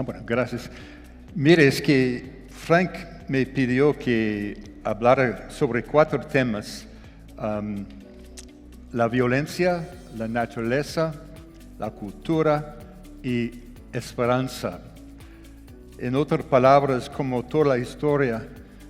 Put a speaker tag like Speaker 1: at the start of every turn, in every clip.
Speaker 1: Bueno, gracias. Mire, es que Frank me pidió que hablara sobre 4 temas. La violencia, la naturaleza, la cultura y esperanza. En otras palabras, como toda la historia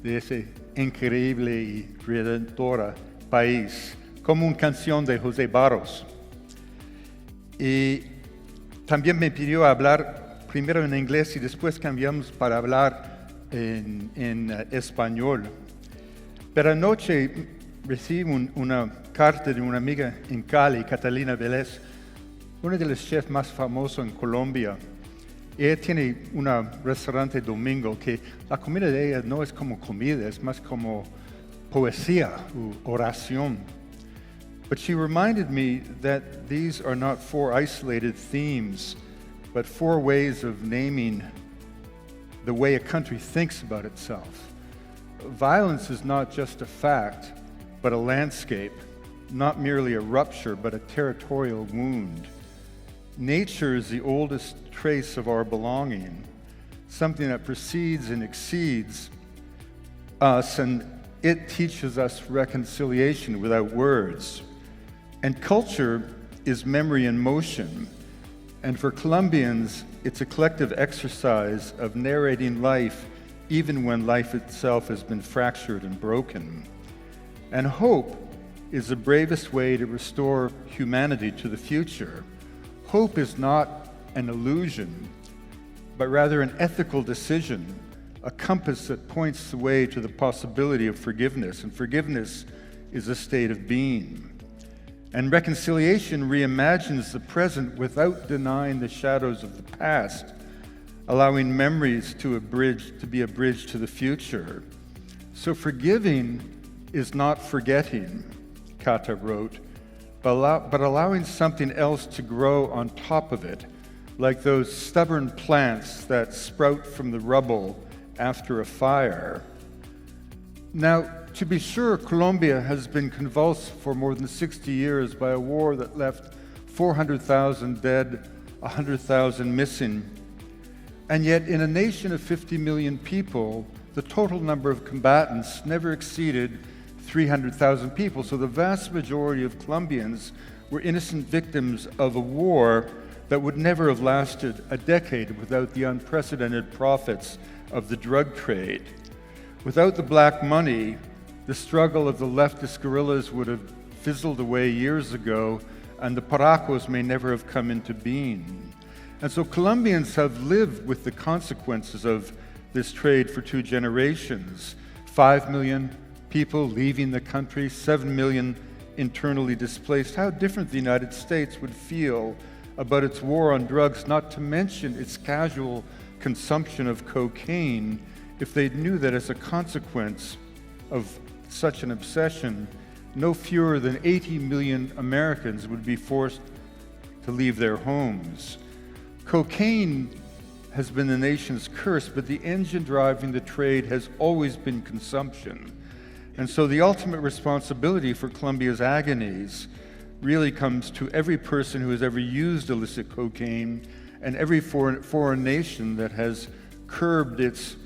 Speaker 1: de ese increíble y redentora país, como una canción de José Barros. Y también me pidió hablar primero en inglés y después cambiamos para hablar en español. Pero anoche recibí una carta de una amiga en Cali, Catalina Vélez, una de las chefs más famosos en Colombia. Ella tiene un restaurante domingo que la comida de ella no es como comida, es más como poesía u oración. But she reminded me that these are not 4 isolated themes, but 4 ways of naming the way a country thinks about itself. Violence is not just a fact, but a landscape, not merely a rupture, but a territorial wound. Nature is the oldest trace of our belonging, something that precedes and exceeds us, and it teaches us reconciliation without words. And culture is memory in motion, and for Colombians, it's a collective exercise of narrating life even when life itself has been fractured and broken. And hope is the bravest way to restore humanity to the future. Hope is not an illusion, but rather an ethical decision, a compass that points the way to the possibility of forgiveness, and forgiveness is a state of being. And reconciliation reimagines the present without denying the shadows of the past, allowing memories to be a bridge to the future. So forgiving is not forgetting, Kata wrote, but allowing something else to grow on top of it, like those stubborn plants that sprout from the rubble after a fire. Now, to be sure, Colombia has been convulsed for more than 60 years by a war that left 400,000 dead, 100,000 missing. And yet, in a nation of 50 million people, the total number of combatants never exceeded 300,000 people. So the vast majority of Colombians were innocent victims of a war that would never have lasted a decade without the unprecedented profits of the drug trade. Without the black money, the struggle of the leftist guerrillas would have fizzled away years ago, and the Paracos may never have come into being. And so Colombians have lived with the consequences of this trade for 2 generations. 5 million people leaving the country, 7 million internally displaced. How different the United States would feel about its war on drugs, not to mention its casual consumption of cocaine, if they knew that as a consequence of such an obsession, no fewer than 80 million Americans would be forced to leave their homes. Cocaine has been the nation's curse, but the engine driving the trade has always been consumption. And so the ultimate responsibility for Colombia's agonies really comes to every person who has ever used illicit cocaine and every foreign nation that has curbed its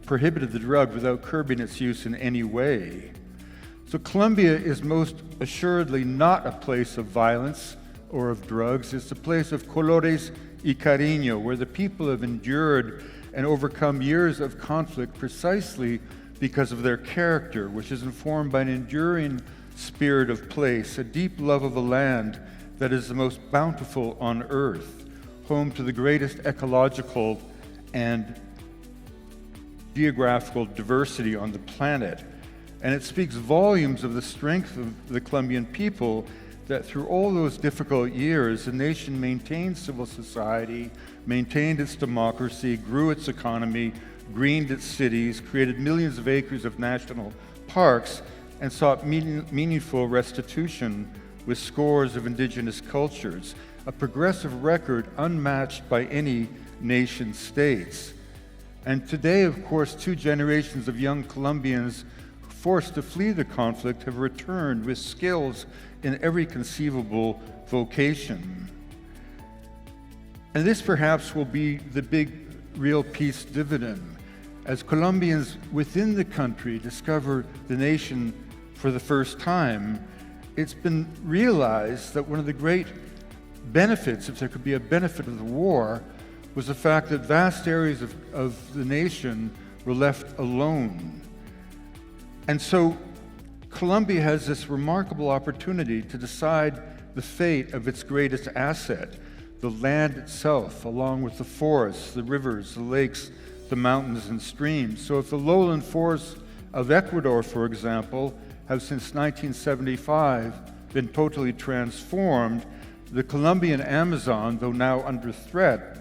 Speaker 1: prohibited the drug without curbing its use in any way. So Colombia is most assuredly not a place of violence or of drugs. It's a place of colores y cariño, where the people have endured and overcome years of conflict precisely because of their character, which is informed by an enduring spirit of place, a deep love of a land that is the most bountiful on earth, home to the greatest ecological and geographical diversity on the planet. And it speaks volumes of the strength of the Colombian people, that through all those difficult years, the nation maintained civil society, maintained its democracy, grew its economy, greened its cities, created millions of acres of national parks, and sought meaningful restitution with scores of indigenous cultures, a progressive record unmatched by any nation states. And today, of course, 2 generations of young Colombians forced to flee the conflict have returned with skills in every conceivable vocation. And this perhaps will be the big real peace dividend. As Colombians within the country discover the nation for the first time, it's been realized that one of the great benefits, if there could be a benefit of the war, was the fact that vast areas of the nation were left alone. And so Colombia has this remarkable opportunity to decide the fate of its greatest asset, the land itself, along with the forests, the rivers, the lakes, the mountains and streams. So if the lowland forests of Ecuador, for example, have since 1975 been totally transformed, the Colombian Amazon, though now under threat,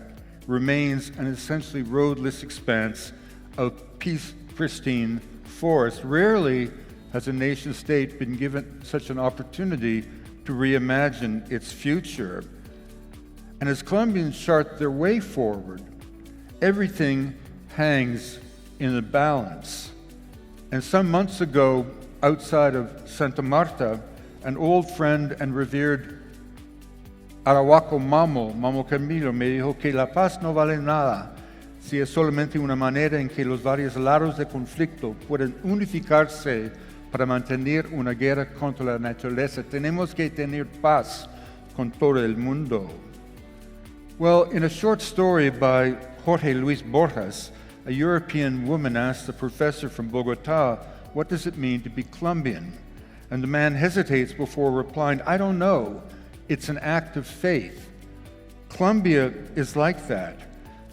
Speaker 1: remains an essentially roadless expanse of pristine forest. Rarely has a nation-state been given such an opportunity to reimagine its future. And as Colombians chart their way forward, everything hangs in a balance. And some months ago, outside of Santa Marta, an old friend and revered Arahuaco Mamo Camilo, me dijo que la paz no vale nada si es solamente una manera en que los varios lados de conflicto pueden unificarse para mantener una guerra contra la naturaleza. Tenemos que tener paz con todo el mundo. Well, in a short story by Jorge Luis Borges, a European woman asked a professor from Bogota, "What does it mean to be Colombian?" And the man hesitates before replying, "I don't know. It's an act of faith." Colombia is like that.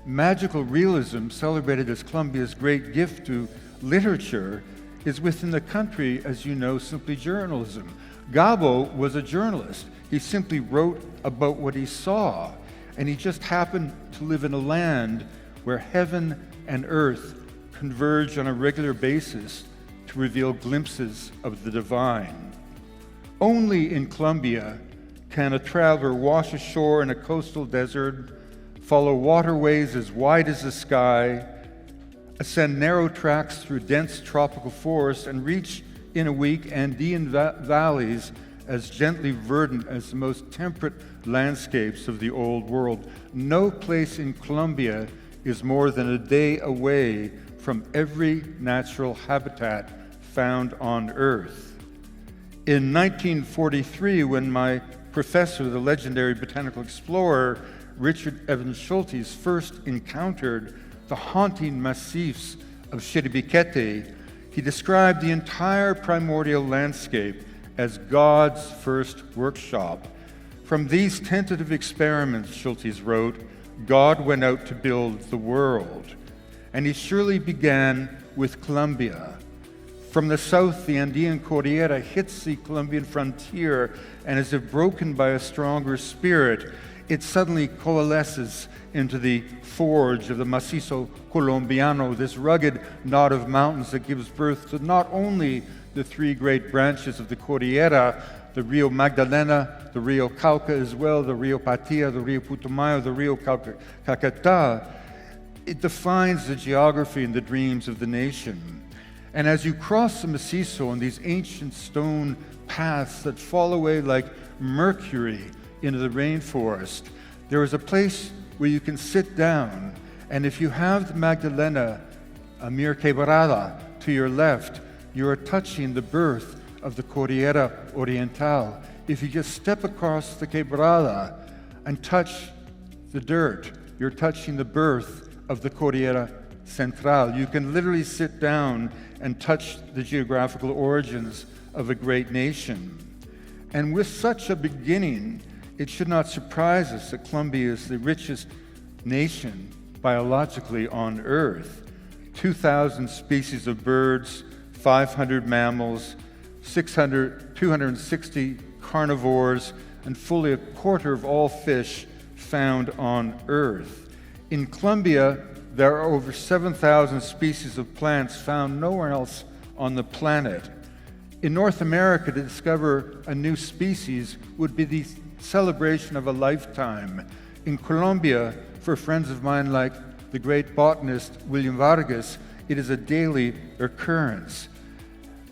Speaker 1: Magical realism, celebrated as Colombia's great gift to literature, is within the country, as you know, simply journalism. Gabo was a journalist. He simply wrote about what he saw, and he just happened to live in a land where heaven and earth converge on a regular basis to reveal glimpses of the divine. Only in Colombia can a traveler wash ashore in a coastal desert, follow waterways as wide as the sky, ascend narrow tracks through dense tropical forests, and reach in a week Andean valleys as gently verdant as the most temperate landscapes of the old world. No place in Colombia is more than a day away from every natural habitat found on Earth. In 1943, when my professor, the legendary botanical explorer Richard Evans Schultes, first encountered the haunting massifs of Chiribiquete, he described the entire primordial landscape as God's first workshop. From these tentative experiments, Schultes wrote, God went out to build the world. And he surely began with Colombia. From the south, the Andean Cordillera hits the Colombian frontier, and as if broken by a stronger spirit, it suddenly coalesces into the forge of the Macizo Colombiano, this rugged knot of mountains that gives birth to not only the three great branches of the Cordillera, the Rio Magdalena, the Rio Cauca as well, the Rio Patia, the Rio Putumayo, the Rio Caquetá. It defines the geography and the dreams of the nation. And as you cross the Macizo on these ancient stone paths that fall away like mercury into the rainforest, there is a place where you can sit down, and if you have the Magdalena, a mere quebrada to your left, you are touching the birth of the Cordillera Oriental. If you just step across the quebrada and touch the dirt, you're touching the birth of the Cordillera Central. You can literally sit down and touch the geographical origins of a great nation. And with such a beginning, it should not surprise us that Colombia is the richest nation biologically on Earth. 2,000 species of birds, 500 mammals, 260 carnivores, and fully a quarter of all fish found on Earth. In Colombia, there are over 7,000 species of plants found nowhere else on the planet. In North America, to discover a new species would be the celebration of a lifetime. In Colombia, for friends of mine like the great botanist William Vargas, it is a daily occurrence.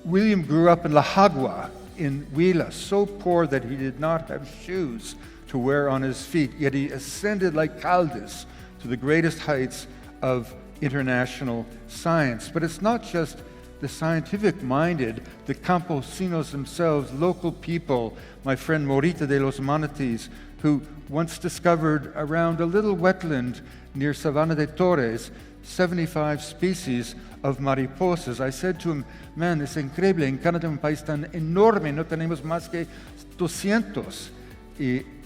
Speaker 1: William grew up in La Jagua in Huila, so poor that he did not have shoes to wear on his feet, yet he ascended like Caldas to the greatest heights of international science. But it's not just the scientific-minded, the campesinos themselves, local people, my friend Morita de los Manatis, who once discovered around a little wetland near Sabana de Torres 75 species of mariposas. I said to him, man, es increíble, en Canadá un país tan enorme, no tenemos más que 200.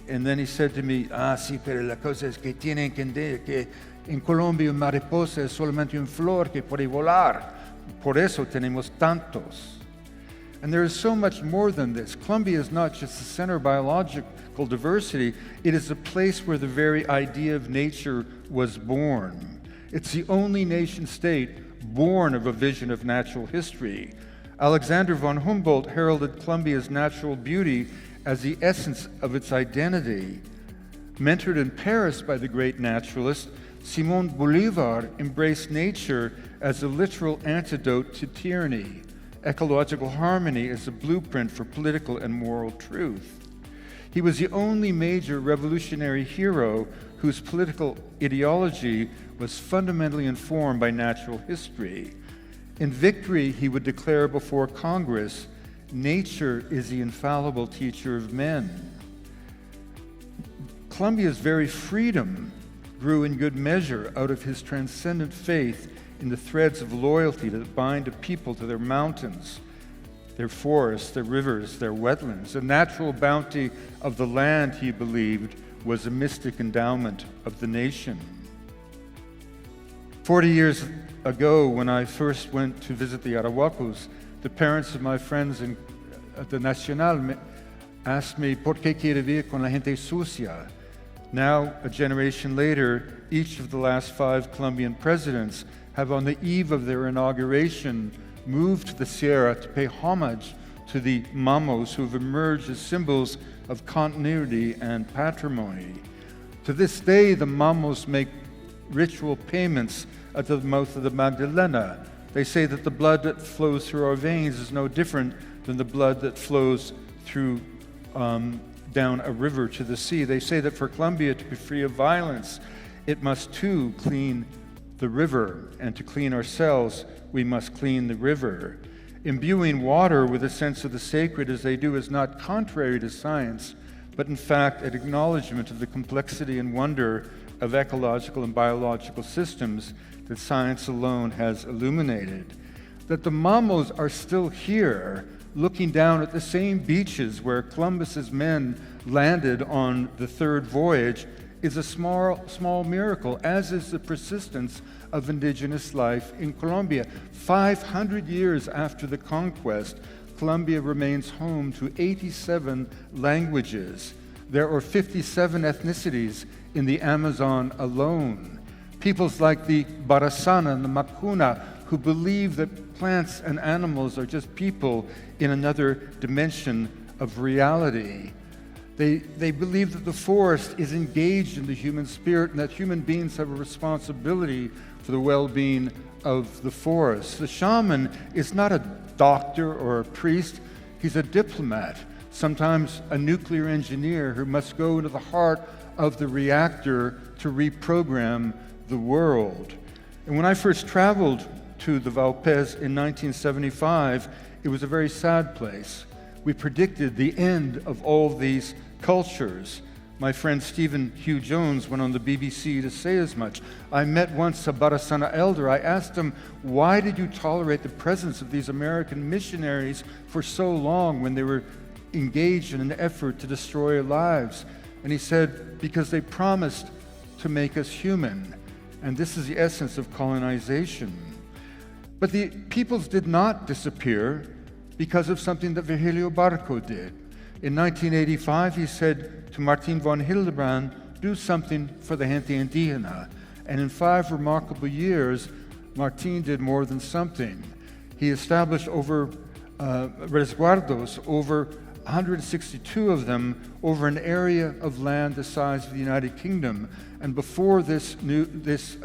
Speaker 1: And then he said to me, sí, pero la cosa es que tienen que entender que en Colombia una mariposa es solamente una flor que puede volar. Por eso tenemos tantos. And there is so much more than this. Colombia is not just the center of biological diversity, it is a place where the very idea of nature was born. It's the only nation state born of a vision of natural history. Alexander von Humboldt heralded Colombia's natural beauty as the essence of its identity. Mentored in Paris by the great naturalist, Simón Bolívar embraced nature as a literal antidote to tyranny. Ecological harmony is a blueprint for political and moral truth. He was the only major revolutionary hero whose political ideology was fundamentally informed by natural history. In victory, he would declare before Congress, nature is the infallible teacher of men. Colombia's very freedom grew in good measure out of his transcendent faith in the threads of loyalty that bind a people to their mountains, their forests, their rivers, their wetlands. The natural bounty of the land, he believed, was a mystic endowment of the nation. 40 years ago, when I first went to visit the Arahuacos, the parents of my friends at the Nacional asked me, ¿por qué quiere vivir con la gente sucia? Now, a generation later, each of the last 5 Colombian presidents have, on the eve of their inauguration, moved to the Sierra to pay homage to the mamos who have emerged as symbols of continuity and patrimony. To this day, the mamos make ritual payments at the mouth of the Magdalena. They say that the blood that flows through our veins is no different than the blood that flows through down a river to the sea. They say that for Colombia to be free of violence, it must too clean the river, and to clean ourselves, we must clean the river. Imbuing water with a sense of the sacred as they do is not contrary to science, but in fact an acknowledgement of the complexity and wonder of ecological and biological systems that science alone has illuminated. That the mamos are still here, looking down at the same beaches where Columbus's men landed on the third voyage, is a small miracle, as is the persistence of indigenous life in Colombia. 500 years after the conquest, Colombia remains home to 87 languages. There are 57 ethnicities in the Amazon alone. Peoples like the Barasana and the Macuna, who believe that plants and animals are just people in another dimension of reality. They believe that the forest is engaged in the human spirit and that human beings have a responsibility for the well-being of the forest. The shaman is not a doctor or a priest, he's a diplomat, sometimes a nuclear engineer who must go into the heart of the reactor to reprogram the world. And when I first traveled to the Valpes in 1975, it was a very sad place. We predicted the end of all these cultures. My friend Stephen Hugh Jones went on the BBC to say as much. I met once a Barasana elder. I asked him, why did you tolerate the presence of these American missionaries for so long when they were engaged in an effort to destroy our lives? And he said, because they promised to make us human. And this is the essence of colonization. But the peoples did not disappear because of something that Virgilio Barco did. In 1985, he said to Martin von Hildebrand, do something for the gente indígena. And in 5 remarkable years, Martin did more than something. He established over resguardos, over 162 of them, over an area of land the size of the United Kingdom. And before as this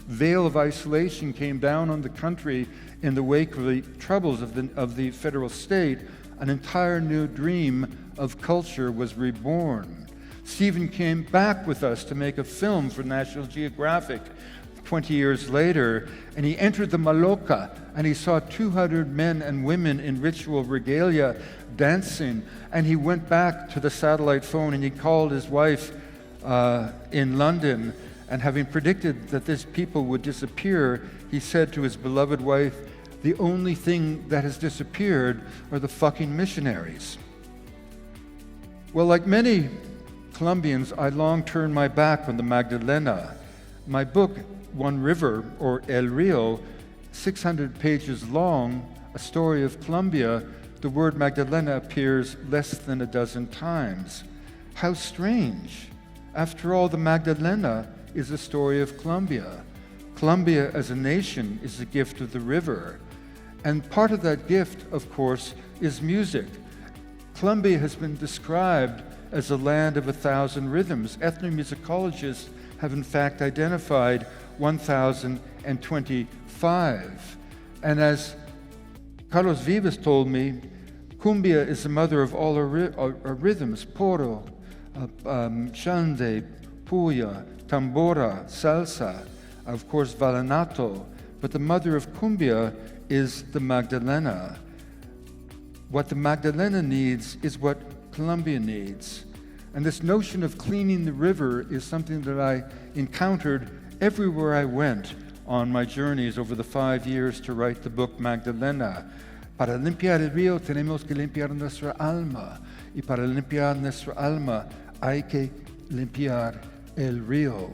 Speaker 1: veil of isolation came down on the country in the wake of the troubles of the federal state, an entire new dream of culture was reborn. Stephen came back with us to make a film for National Geographic 20 years later, and he entered the Maloca, and he saw 200 men and women in ritual regalia dancing, and he went back to the satellite phone and he called his wife in London, and having predicted that these people would disappear, he said to his beloved wife, "The only thing that has disappeared are the fucking missionaries." Well, like many Colombians, I long turned my back on the Magdalena. My book, One River, or El Rio, 600 pages long, a story of Colombia, the word Magdalena appears less than a dozen times. How strange. After all, the Magdalena is a story of Colombia. Colombia as a nation is a gift of the river. And part of that gift, of course, is music. Colombia has been described as a land of 1,000 rhythms. Ethnomusicologists have in fact identified 1,025. And as Carlos Vives told me, cumbia is the mother of all our rhythms: poro, chande, puya, tambora, salsa, of course vallenato. But the mother of cumbia is the Magdalena. What the Magdalena needs is what Colombia needs. And this notion of cleaning the river is something that I encountered everywhere I went on my journeys over the 5 years to write the book Magdalena. Para limpiar el río tenemos que limpiar nuestra alma. Y para limpiar nuestra alma hay que limpiar el río.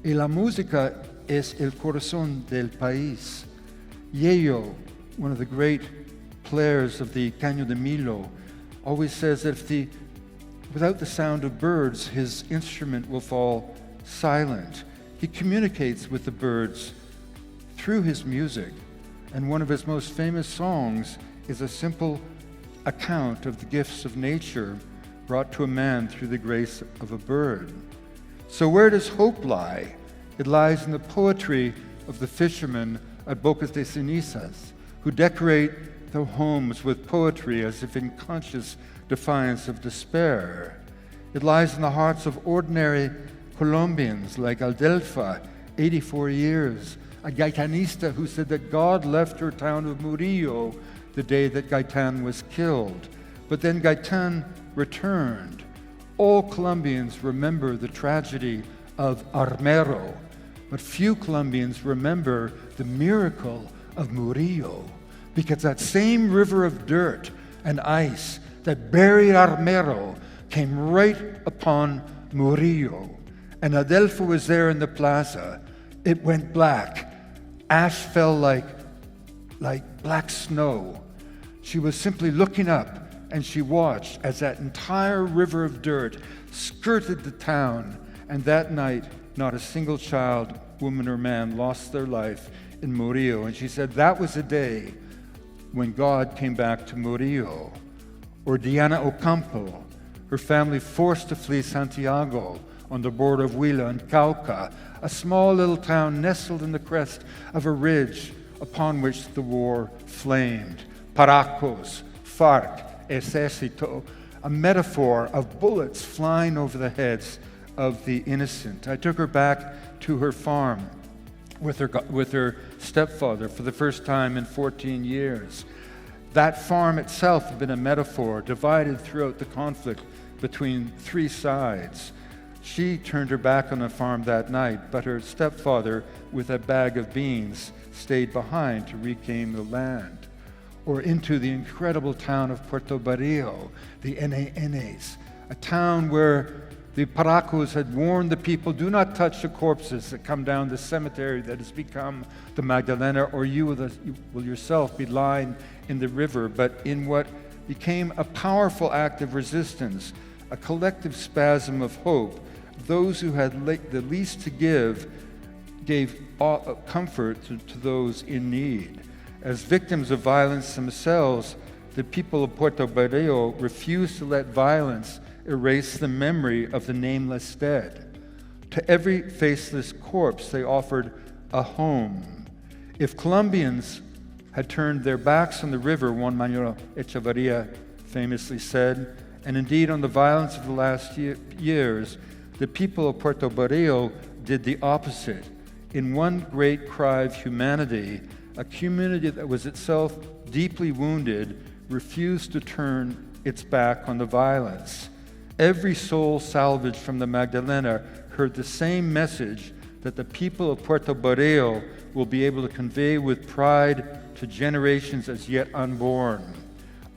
Speaker 1: Y la música es el corazón del país. Yello, one of the great players of the Caño de Milo, always says that without the sound of birds, his instrument will fall silent. He communicates with the birds through his music, and one of his most famous songs is a simple account of the gifts of nature brought to a man through the grace of a bird. So where does hope lie? It lies in the poetry of the fishermen at Bocas de Cenizas, who decorate their homes with poetry as if in conscious defiance of despair. It lies in the hearts of ordinary Colombians like Aldelfa, 84 years, a Gaitanista who said that God left her town of Murillo the day that Gaitan was killed. But then Gaitan returned. All Colombians remember the tragedy of Armero, but few Colombians remember the miracle of Murillo, because that same river of dirt and ice that buried Armero came right upon Murillo. And Adelfa was there in the plaza. It went black. Ash fell like black snow. She was simply looking up, and she watched as that entire river of dirt skirted the town. And that night, not a single child, woman or man, lost their life in Murillo. And she said that was the day when God came back to Murillo. Or Diana Ocampo, her family forced to flee Santiago on the border of Huila and Cauca, a small little town nestled in the crest of a ridge upon which the war flamed. Paracos, FARC, Ejército, a metaphor of bullets flying over the heads of the innocent. I took her back to her farm with her stepfather for the first time in 14 years. That farm itself had been a metaphor, divided throughout the conflict between three sides. She turned her back on the farm that night, but her stepfather, with a bag of beans, stayed behind to reclaim the land. Or into the incredible town of Puerto Barrio, the NANs, a town where the Paracos had warned the people, do not touch the corpses that come down the cemetery that has become the Magdalena, or you will yourself be lying in the river. But in what became a powerful act of resistance, a collective spasm of hope, those who had the least to give gave comfort to those in need. As victims of violence themselves, the people of Puerto Barrio refused to let violence erase the memory of the nameless dead. To every faceless corpse, they offered a home. If Colombians had turned their backs on the river, Juan Manuel Echevarria famously said, and indeed on the violence of the last years, the people of Puerto Barrio did the opposite. In one great cry of humanity, a community that was itself deeply wounded refused to turn its back on the violence. Every soul salvaged from the Magdalena heard the same message that the people of Puerto Barrio will be able to convey with pride to generations as yet unborn.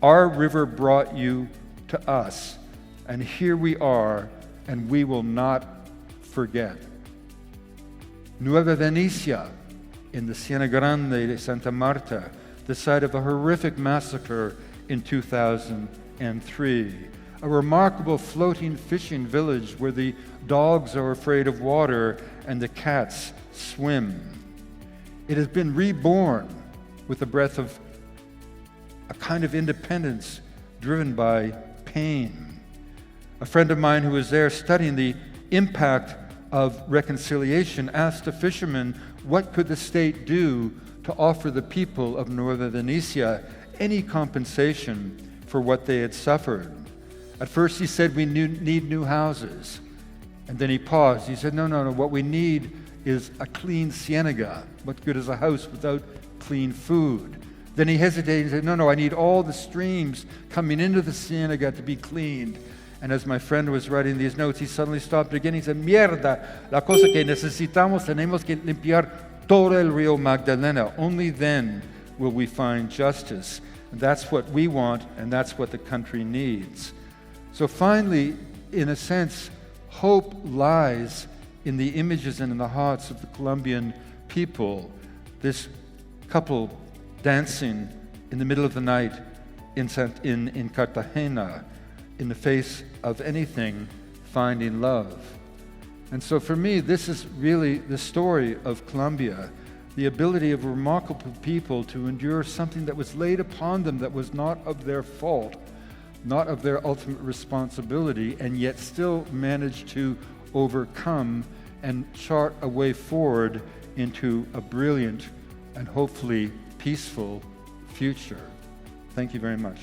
Speaker 1: Our river brought you to us, and here we are, and we will not forget. Nueva Venecia, in the Siena Grande de Santa Marta, the site of a horrific massacre in 2003. A remarkable floating fishing village where the dogs are afraid of water and the cats swim. It has been reborn with the breath of a kind of independence driven by pain. A friend of mine who was there studying the impact of reconciliation asked a fisherman, what could the state do to offer the people of Nueva Venecia any compensation for what they had suffered? At first he said, we need new houses. And then he paused. He said, no, what we need is a clean ciénaga. What good is a house without clean food? Then he hesitated and said, no, I need all the streams coming into the ciénaga to be cleaned. And as my friend was writing these notes, he suddenly stopped again. He said, mierda, la cosa que necesitamos, tenemos que limpiar todo el río Magdalena. Only then will we find justice. And that's what we want, and that's what the country needs. So finally, in a sense, hope lies in the images and in the hearts of the Colombian people. This couple dancing in the middle of the night in Cartagena, in the face of anything, finding love. And so for me, this is really the story of Colombia, the ability of remarkable people to endure something that was laid upon them that was not of their fault, not of their ultimate responsibility, and yet still manage to overcome and chart a way forward into a brilliant and hopefully peaceful future. Thank you very much.